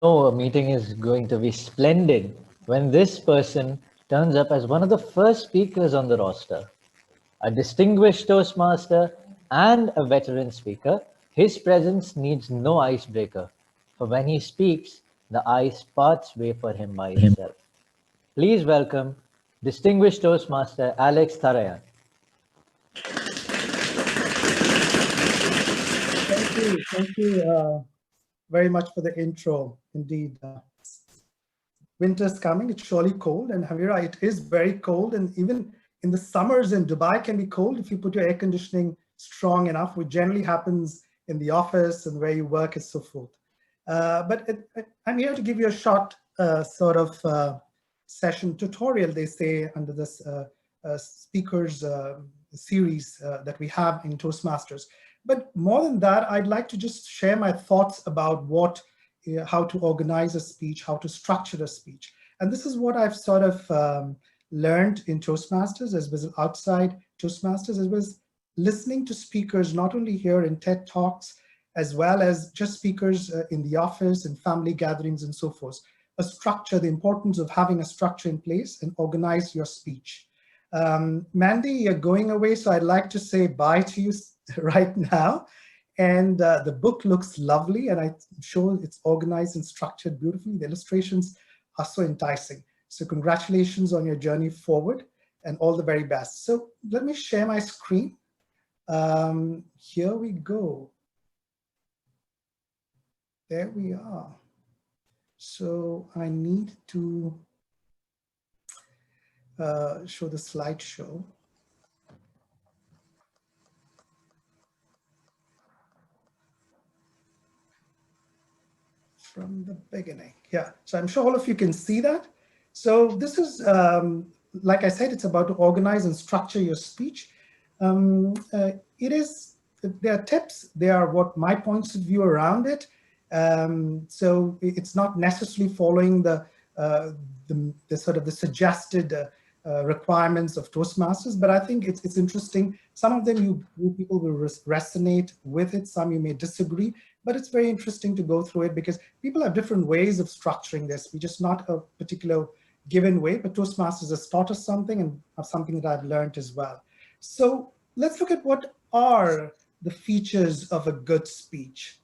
A meeting is going to be splendid when this person turns up as one of the first speakers on the roster. A distinguished Toastmaster and a veteran speaker, his presence needs no icebreaker, for when he speaks, the ice parts way for him by itself. Please welcome distinguished Toastmaster Alex Tharyan. Thank you very much for the intro. Indeed, winter's coming. It's surely cold, and Hamira, it is very cold, and even in the summers in Dubai can be cold if you put your air conditioning strong enough, which generally happens in the office and where you work and so forth. I'm here to give you a short session tutorial, they say, under this speakers series that we have in Toastmasters. But more than that, I'd like to just share my thoughts about how to organize a speech, how to structure a speech. And this is what I've sort of learned in Toastmasters, as well as outside Toastmasters, as well as listening to speakers, not only here in TED Talks, as well as just speakers in the office and family gatherings and so forth. A structure, the importance of having a structure in place and organize your speech. Mandy, you're going away, so I'd like to say bye to you right now. And the book looks lovely, and I'm sure it's organized and structured beautifully. The illustrations are so enticing. So congratulations on your journey forward and all the very best. So let me share my screen. Here we go. There we are. So I need to show the slideshow. From the beginning. Yeah, so I'm sure all of you can see that. So this is, like I said, it's about to organize and structure your speech. There are tips, there are what my points of view around it. So it's not necessarily following the suggested requirements of Toastmasters, but I think it's interesting. Some of them you people will resonate with it, some you may disagree, but it's very interesting to go through it because people have different ways of structuring their speech. It's not a particular given way, but Toastmasters has taught us something and something that I've learned as well. So let's look at what are the features of a good speech.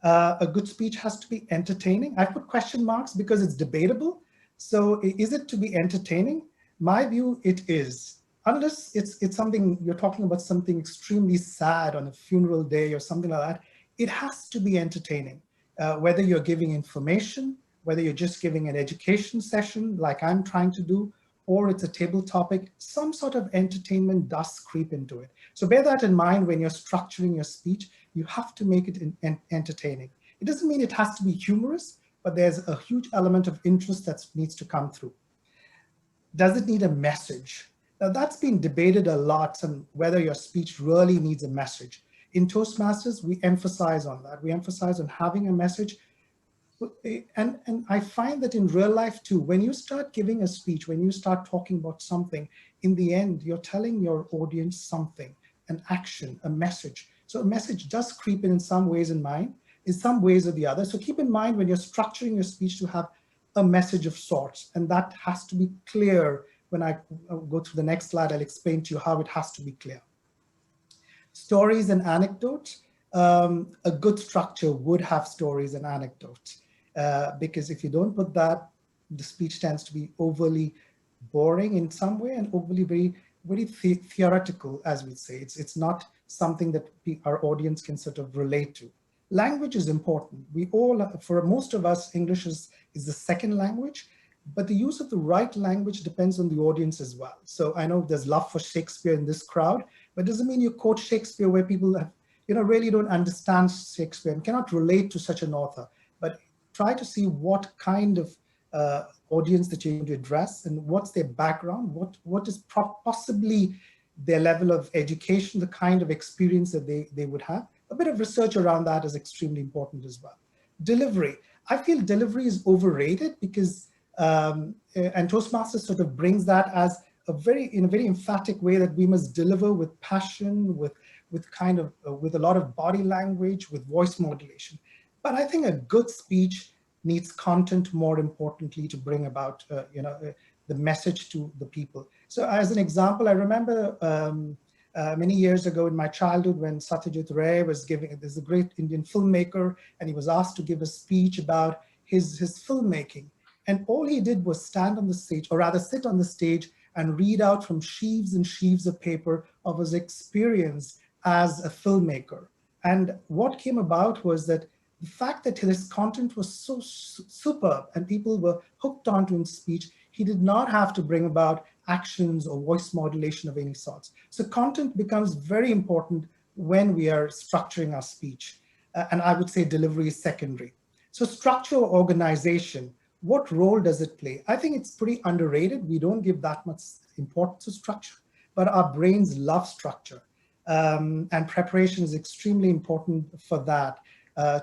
A good speech has to be entertaining. I put question marks because it's debatable. So is it to be entertaining? My view, it is. Unless it's something, you're talking about something extremely sad on a funeral day or something like that, it has to be entertaining. Whether you're giving information, whether you're just giving an education session like I'm trying to do, or it's a table topic, some sort of entertainment does creep into it. So bear that in mind when you're structuring your speech. You have to make it entertaining. It doesn't mean it has to be humorous, but there's a huge element of interest that needs to come through. Does it need a message? Now that's been debated a lot on whether your speech really needs a message. In Toastmasters, we emphasize on that. We emphasize on having a message. And I find that in real life too, when you start giving a speech, when you start talking about something, in the end, you're telling your audience something, an action, a message. So a message does creep in some ways in some ways or the other. So keep in mind when you're structuring your speech to have a message of sorts, and that has to be clear. When I go to the next slide, I'll explain to you how it has to be clear. Stories and anecdotes. A good structure would have stories and anecdotes because if you don't put that, the speech tends to be overly boring in some way and overly very theoretical, as we say. It's not something that our audience can sort of relate to. Language is important. We all, for most of us, English is the second language, but the use of the right language depends on the audience as well. So I know there's love for Shakespeare in this crowd, but it doesn't mean you quote Shakespeare where people have, really don't understand Shakespeare and cannot relate to such an author. But try to see what kind of audience that you're going to address and what's their background, what is possibly their level of education, the kind of experience that they would have. A bit of research around that is extremely important as well. Delivery. I feel delivery is overrated because, and Toastmasters sort of brings that as in a very emphatic way that we must deliver with passion, with a lot of body language, with voice modulation. But I think a good speech needs content more importantly to bring about, the message to the people. So as an example, I remember many years ago in my childhood when Satyajit Ray was giving, there's a great Indian filmmaker, and he was asked to give a speech about his filmmaking. And all he did was stand on the stage, or rather sit on the stage and read out from sheaves and sheaves of paper of his experience as a filmmaker. And what came about was that the fact that his content was so superb and people were hooked onto his speech, he did not have to bring about actions or voice modulation of any sorts. So content becomes very important when we are structuring our speech. And I would say delivery is secondary. So structure or organization, what role does it play? I think it's pretty underrated. We don't give that much importance to structure, but our brains love structure. And preparation is extremely important for that,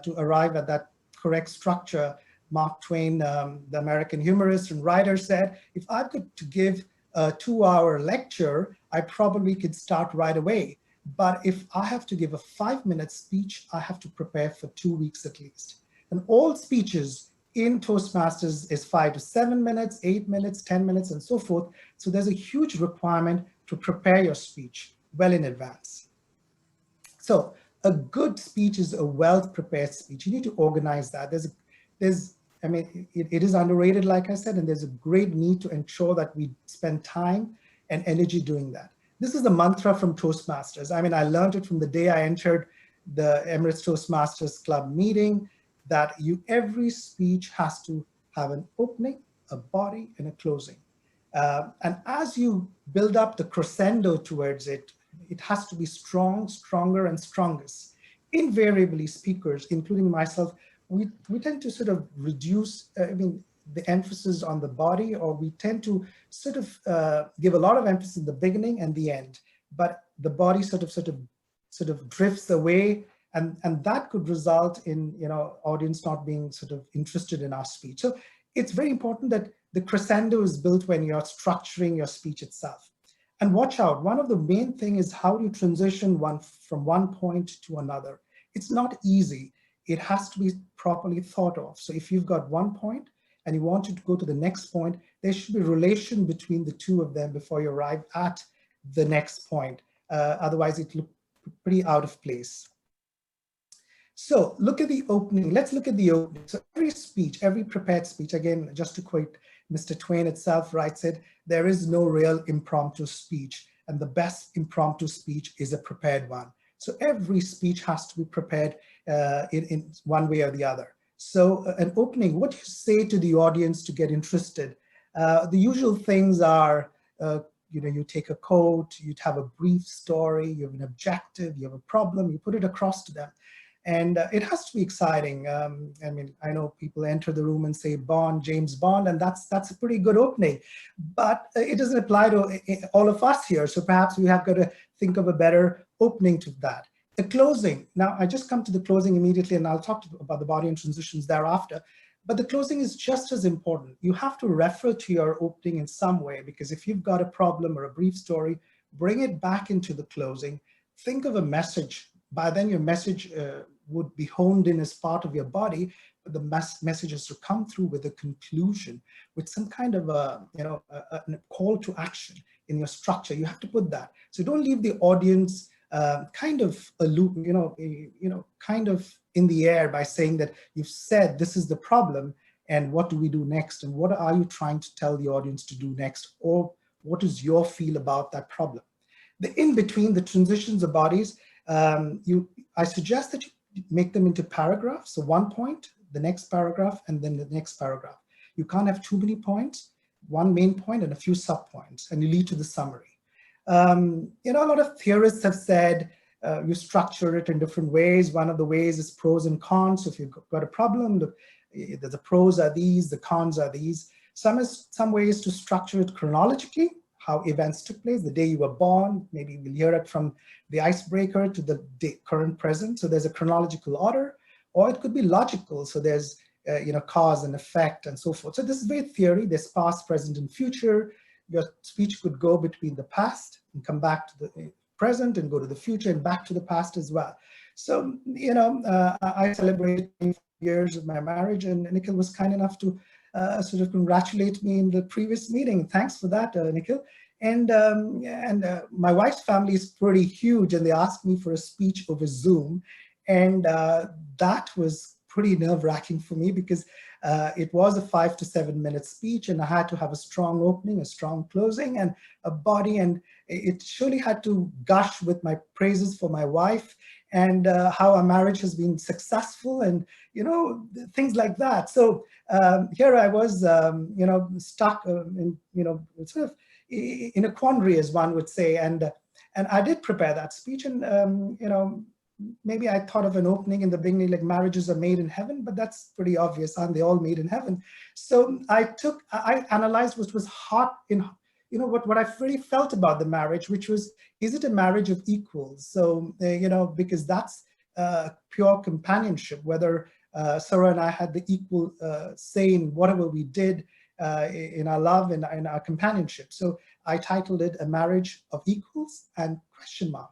to arrive at that correct structure. Mark Twain, the American humorist and writer, said, if I've got to give a 2-hour lecture, I probably could start right away. But if I have to give a 5-minute speech, I have to prepare for 2 weeks at least. And all speeches in Toastmasters is 5 to 7 minutes, 8 minutes, 10 minutes, and so forth. So there's a huge requirement to prepare your speech well in advance. So a good speech is a well-prepared speech. You need to organize that. It is underrated, like I said, and there's a great need to ensure that we spend time and energy doing that. This is the mantra from Toastmasters. I learned it from the day I entered the Emirates Toastmasters Club meeting, that every speech has to have an opening, a body, and a closing. And as you build up the crescendo towards it, it has to be strong, stronger, and strongest. Invariably, speakers, including myself, we tend to sort of reduce, the emphasis on the body, or we tend to sort of give a lot of emphasis in the beginning and the end, but the body sort of drifts away, and that could result in audience not being sort of interested in our speech. So it's very important that the crescendo is built when you're structuring your speech itself. And watch out, one of the main thing is how you transition from one point to another. It's not easy. It has to be properly thought of. So if you've got one point and you want to go to the next point, there should be a relation between the two of them before you arrive at the next point. Otherwise, it looks pretty out of place. So look at the opening. Let's look at the opening. So every speech, every prepared speech, again, just to quote Mr. Twain itself, writes it, there is no real impromptu speech, and the best impromptu speech is a prepared one. So every speech has to be prepared in one way or the other. So an opening, what you say to the audience to get interested. The usual things are, you take a quote, you'd have a brief story, you have an objective, you have a problem, you put it across to them. And it has to be exciting. I know people enter the room and say Bond, James Bond, and that's a pretty good opening, but it doesn't apply to all of us here. So perhaps we have got to think of a better opening to that. The closing. Now, I just come to the closing immediately, and I'll talk about the body and transitions thereafter. But the closing is just as important. You have to refer to your opening in some way, because if you've got a problem or a brief story, bring it back into the closing. Think of a message. By then, your message would be honed in as part of your body, but the message has to come through with a conclusion, with some kind of a call to action in your structure. You have to put that. So don't leave the audience kind of in the air by saying that you've said this is the problem and what do we do next, and what are you trying to tell the audience to do next, or what is your feel about that problem. The in between, the transitions of bodies, I suggest that you make them into paragraphs. So one point, the next paragraph, and then the next paragraph. You can't have too many points, one main point and a few sub-points, and you lead to the summary. A lot of theorists have said you structure it in different ways. One of the ways is pros and cons. So if you've got a problem, the pros are these, the cons are these. Some ways to structure it chronologically, how events took place, the day you were born. Maybe we'll hear it from the icebreaker to the current present. So there's a chronological order, or it could be logical. So there's cause and effect and so forth. So this is very theory. There's past, present, and future. Your speech could go between the past and come back to the present and go to the future and back to the past as well. So, I celebrated 25 years of my marriage, and Nikhil was kind enough to sort of congratulate me in the previous meeting. Thanks for that, Nikhil. And my wife's family is pretty huge, and they asked me for a speech over Zoom, and that was pretty nerve-wracking for me because it was a 5 to 7 minute speech, and I had to have a strong opening, a strong closing, and a body, and it surely had to gush with my praises for my wife and how our marriage has been successful, and things like that. So here I was, stuck in, sort of in a quandary, as one would say, and I did prepare that speech, and maybe I thought of an opening in the beginning, like marriages are made in heaven, but that's pretty obvious. Aren't they all made in heaven? So I analyzed what was hot in, what I really felt about the marriage, which was, is it a marriage of equals? So, because that's pure companionship, whether Sarah and I had the equal say in whatever we did in our love and in our companionship. So I titled it A Marriage of Equals and question mark.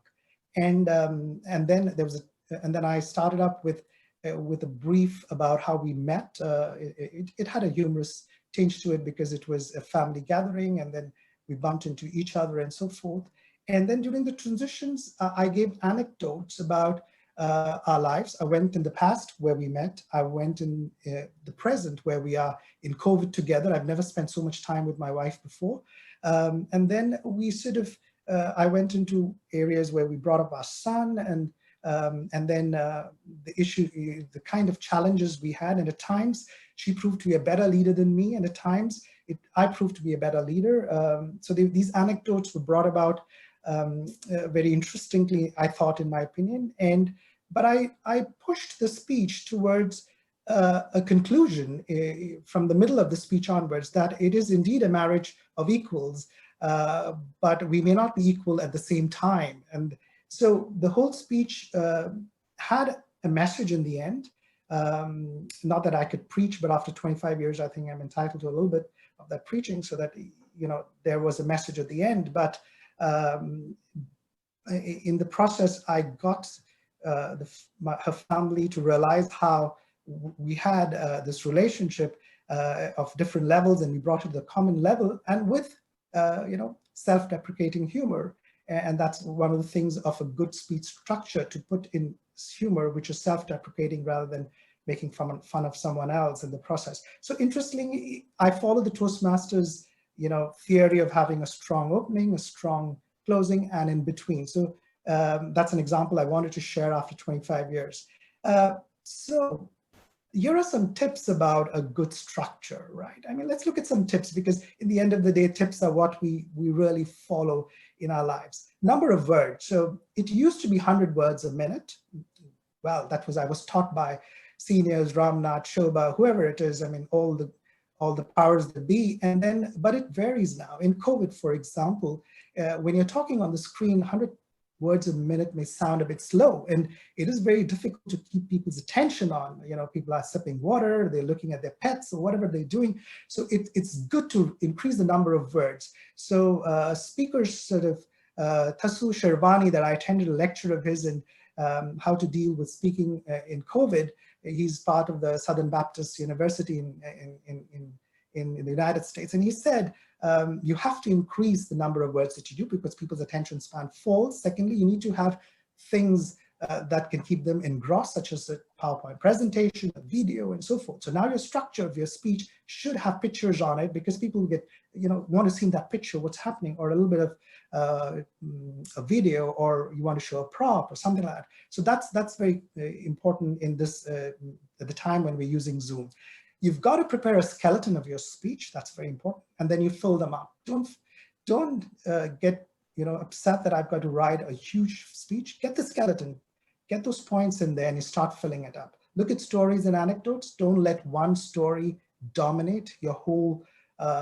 And then there was and then I started up with a brief about how we met. It had a humorous tinge to it because it was a family gathering, and then we bumped into each other and so forth. And then during the transitions, I gave anecdotes about our lives. I went in the past where we met. I went in the present where we are in COVID together. I've never spent so much time with my wife before. And then we sort of, I went into areas where we brought up our son, and then the issue, the kind of challenges we had, and at times she proved to be a better leader than me, and at times I proved to be a better leader. So these anecdotes were brought about very interestingly, I thought, in my opinion, but I pushed the speech towards a conclusion from the middle of the speech onwards, that it is indeed a marriage of equals, but we may not be equal at the same time. And so the whole speech had a message in the end. Not that I could preach, but after 25 years, I think I'm entitled to a little bit of that preaching, so that, there was a message at the end. But in the process, I got her family to realize how we had this relationship of different levels, and we brought it to the common level, and with self-deprecating humor. And that's one of the things of a good speech structure, to put in humor, which is self-deprecating rather than making fun of someone else in the process. So interestingly, I follow the Toastmasters, theory of having a strong opening, a strong closing, and in between. So that's an example I wanted to share after 25 years. So here are some tips about a good structure, right? I mean, let's look at some tips, because in the end of the day, tips are what we really follow in our lives. Number of words. So it used to be 100 words a minute. Well, I was taught by seniors, Ramnath, Shobha, whoever it is. I mean, all the powers that be. And then, but it varies now. In COVID, for example, when you're talking on the screen, 100 words a minute may sound a bit slow, and it is very difficult to keep people's attention on. People are sipping water, they're looking at their pets or whatever they're doing. So it's good to increase the number of words. So speakers sort of, Tasu Shervani, that I attended a lecture of his in how to deal with speaking in COVID. He's part of the Southern Baptist University in the United States. And he said, you have to increase the number of words that you do, because people's attention span falls. Secondly, you need to have things that can keep them engrossed, such as a PowerPoint presentation, a video, and so forth. So now your structure of your speech should have pictures on it, because people get, want to see in that picture what's happening, or a little bit of a video, or you want to show a prop or something like that. So that's very important in this, at the time when we're using Zoom. You've got to prepare a skeleton of your speech. That's very important. And then you fill them up. Don't get upset that I've got to write a huge speech. Get the skeleton, get those points in there, and you start filling it up. Look at stories and anecdotes. Don't let one story dominate your whole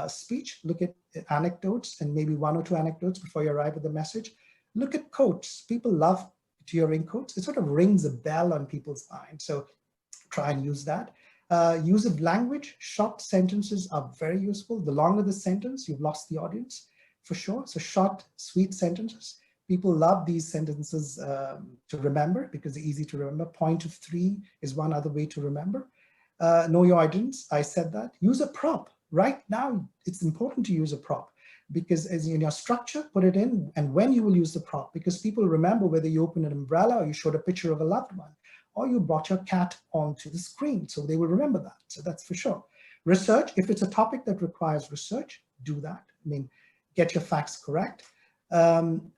speech. Look at anecdotes, and maybe one or two anecdotes before you arrive at the message. Look at quotes. People love hearing quotes. It sort of rings a bell on people's minds. So try and use that. Use of language. Short sentences are very useful. The longer the sentence, you've lost the audience for sure. So short, sweet sentences. People love these sentences to remember, because they're easy to remember. Point of three is one other way to remember. Know your audience. I said that. Use a prop. Right now, it's important to use a prop because as in your structure, put it in, and when you will use the prop, because people remember whether you opened an umbrella or you showed a picture of a loved one, or you brought your cat onto the screen, so they will remember that. So that's for sure. Research, if it's a topic that requires research, do that. I mean, get your facts correct.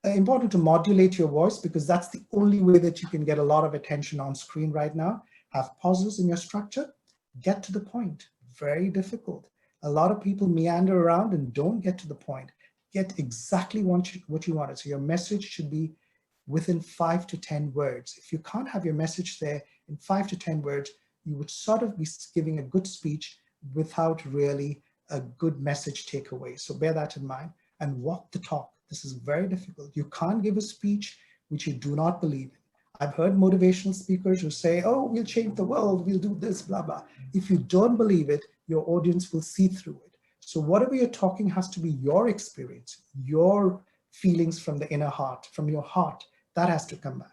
Important to modulate your voice because that's the only way that you can get a lot of attention on screen right now. Have pauses in your structure. Get to the point. Very difficult. A lot of people meander around and don't get to the point. Get exactly what you wanted. So your message should be within 5 to 10 words. If you can't have your message there in 5 to 10 words, you would sort of be giving a good speech without really a good message takeaway. So bear that in mind and walk the talk. This is very difficult. You can't give a speech which you do not believe in. I've heard motivational speakers who say, oh, we'll change the world, we'll do this, blah, blah. If you don't believe it, your audience will see through it. So whatever you're talking has to be your experience, your feelings from the inner heart, from your heart. That has to come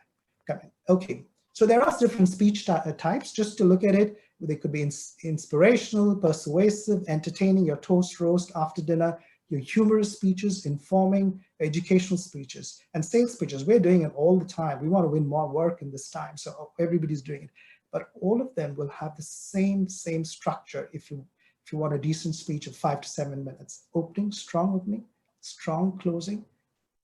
in. Okay, so there are different speech types. Just to look at it, they could be inspirational, persuasive, entertaining, your toast roast after dinner, your humorous speeches, informing, educational speeches, and sales speeches. We're doing it all the time. We want to win more work in this time, so everybody's doing it. But all of them will have the same structure if you want a decent speech of 5 to 7 minutes. Opening, strong closing,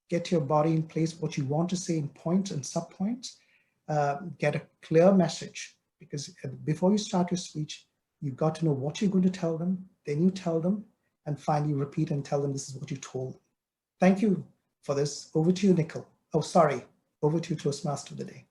get your body in place, what you want to say in points and subpoints, get a clear message, because before you start your speech, you've got to know what you're going to tell them, then you tell them, and finally repeat and tell them this is what you told them. Thank you for this. Over to you, Nicole. Oh, sorry. Over to you, Toastmaster of the day.